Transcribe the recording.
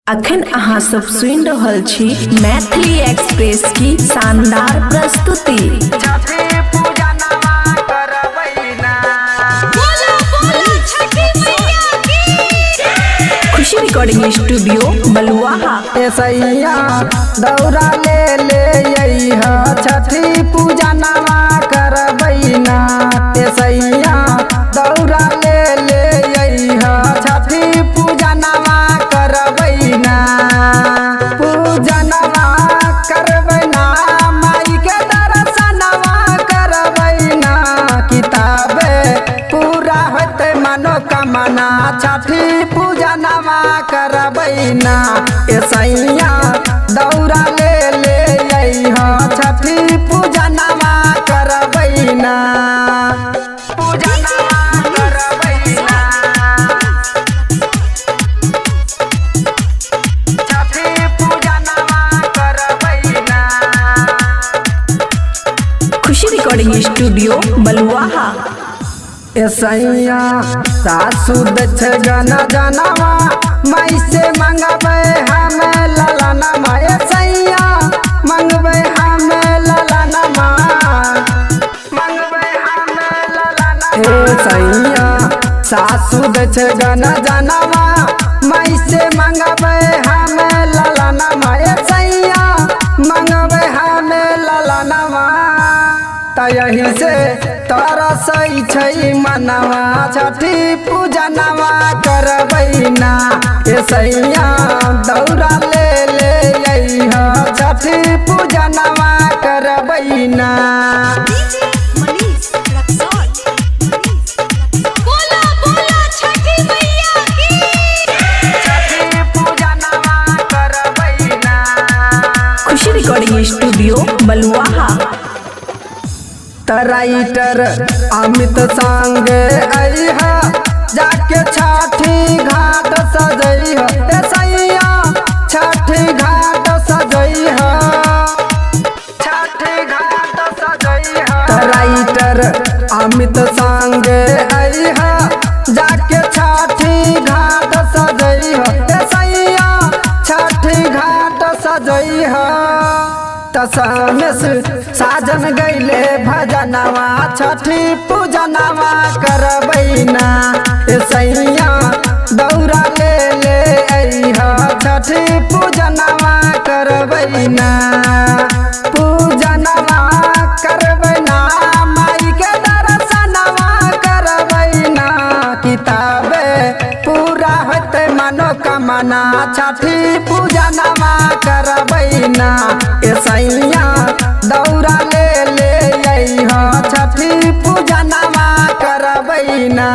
अखन अहाँ सब सुनि रहल छी मैथिली एक्सप्रेस की शानदार प्रस्तुति। खुशी रिकॉर्डिंग स्टूडियो बलुआहा। ऐसैया दौरा ले छठी पूजा नवा करबैना। ऐसैया दौरा ले छठी पूजा नवा करबैना। पूजा नवा करबैना माई के दर्शनवा करबैना। किताबे पूरा होते मनोकामना छठी पूजा नवा करबैना। ऐसैया दौरा ले छठी पूजा नवा करबैना। पूजा नवा करबैना छठी पूजा नवा करबैना। खुशी रिकॉर्डिंग स्टूडियो बलुआहा। ऐसैया सासु दछ गाना जानवा माई से मंगबै हमें ललनमा। ऐसैया मंगबै हमें ललनमा। मंगबै हमें ललनमा। ऐसैया सासु दछ गाना जानवा माई से मंगबै हमें ललनमा। ऐसैया मंगबै हमें ललनमा। यही से तरसै छै मनवा छठी पूजा नवा करबैना। ऐसैया दौरा ले छठी पूजा नवा करबैना। खुशी रिकॉर्डिंग स्टूडियो बलुआहा। राइटर अमित संग अइहा जाके छठी घाट सजइहा। ऐसैया छठी घाट सजइहा। छठी घाट सजइहा। राइटर अमित संग अइहा जाके छठी घाट सजइहा। ऐसैया छठी घाट सजइहा। तसमेस साजन गैले भजनवा छठी पूजा नवा करबैना। ऐसैया दौरा ले छठी पूजा नवा करबैना। पूजा नवा करबैना माई के दर्शनवा करबैना। किताबे पूरा होते मनोकामना छठी पूजा नवा करबैना। ऐसैया दौरा ले छठी पूजा नवा करबैना।